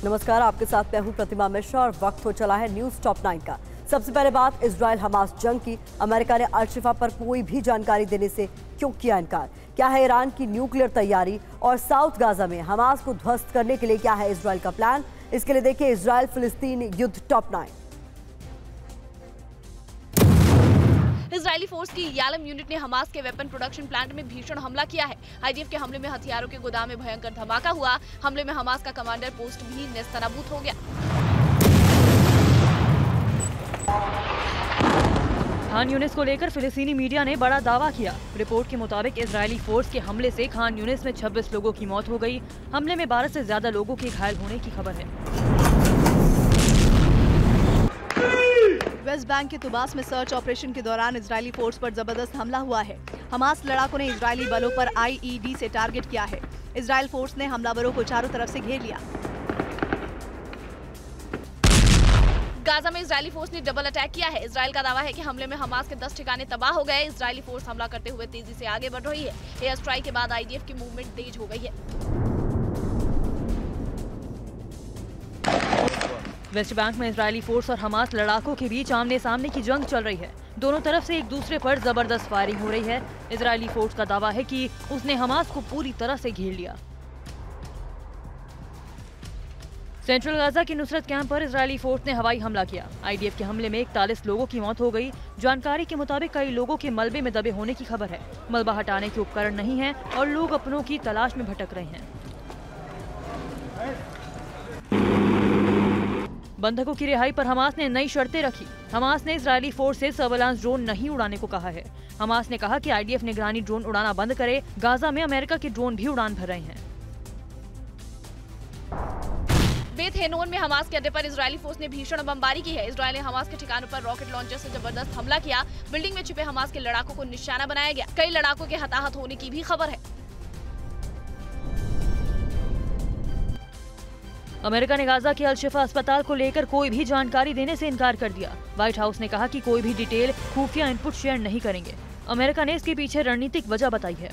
नमस्कार, आपके साथ मैं हूं प्रतिमा मिश्रा और वक्त हो चला है न्यूज टॉप 9 का। सबसे पहले बात इजराइल हमास जंग की। अमेरिका ने अल-शिफा पर कोई भी जानकारी देने से क्यों किया इनकार? क्या है ईरान की न्यूक्लियर तैयारी? और साउथ गाजा में हमास को ध्वस्त करने के लिए क्या है इजराइल का प्लान? इसके लिए देखिए इजराइल फिलिस्तीन युद्ध टॉप 9। इजरायली फोर्स की यालम यूनिट ने हमास के वेपन प्रोडक्शन प्लांट में भीषण हमला किया है। आईडीएफ के हमले में हथियारों के गोदाम में भयंकर धमाका हुआ। हमले में हमास का कमांडर पोस्ट भी नेस्तनाबूद हो गया। खान यूनिस को लेकर फिलिस्तीनी मीडिया ने बड़ा दावा किया। रिपोर्ट के मुताबिक इजरायली फोर्स के हमले से खान यूनिस में 26 लोगों की मौत हो गई। हमले में 12 से ज्यादा लोगों के घायल होने की खबर है। वेस्ट बैंक के तुबास में सर्च ऑपरेशन के दौरान इजरायली फोर्स पर जबरदस्त हमला हुआ है। हमास लड़ाकों ने इजरायली बलों पर आईईडी से टारगेट किया है। इजरायल फोर्स ने हमलावरों को चारों तरफ से घेर लिया। गाजा में इजरायली फोर्स ने डबल अटैक किया है। इजरायल का दावा है कि हमले में हमास के 10 ठिकाने तबाह हो गए। इजरायली फोर्स हमला करते हुए तेजी से आगे बढ़ रही है। एयर स्ट्राइक के बाद आईडीएफ की मूवमेंट तेज हो गई है। वेस्ट बैंक में इजरायली फोर्स और हमास लड़ाकों के बीच आमने सामने की जंग चल रही है। दोनों तरफ से एक दूसरे पर जबरदस्त फायरिंग हो रही है। इजरायली फोर्स का दावा है कि उसने हमास को पूरी तरह से घेर लिया। सेंट्रल गाजा के नुसरत कैंप पर इजरायली फोर्स ने हवाई हमला किया। आईडीएफ के हमले में 41 लोगों की मौत हो गई। जानकारी के मुताबिक कई लोगों के मलबे में दबे होने की खबर है। मलबा हटाने के उपकरण नहीं है और लोग अपनों की तलाश में भटक रहे हैं। बंधकों की रिहाई पर हमास ने नई शर्तें रखी। हमास ने इजरायली फोर्स से सर्वेलांस ड्रोन नहीं उड़ाने को कहा है। हमास ने कहा कि आईडीएफ निगरानी ड्रोन उड़ाना बंद करे। गाजा में अमेरिका के ड्रोन भी उड़ान भर रहे हैं। बेत हेनोन में हमास के अड्डे पर इजरायली फोर्स ने भीषण बमबारी की है। इजरायल ने हमास के ठिकानों पर रॉकेट लॉन्चर से जबरदस्त हमला किया। बिल्डिंग में छिपे हमास के लड़ाकों को निशाना बनाया गया। कई लड़ाकों के हताहत होने की भी खबर है। अमेरिका ने गाजा के अल-शिफा अस्पताल को लेकर कोई भी जानकारी देने से इनकार कर दिया। व्हाइट हाउस ने कहा कि कोई भी डिटेल खुफिया इनपुट शेयर नहीं करेंगे। अमेरिका ने इसके पीछे रणनीतिक वजह बताई है।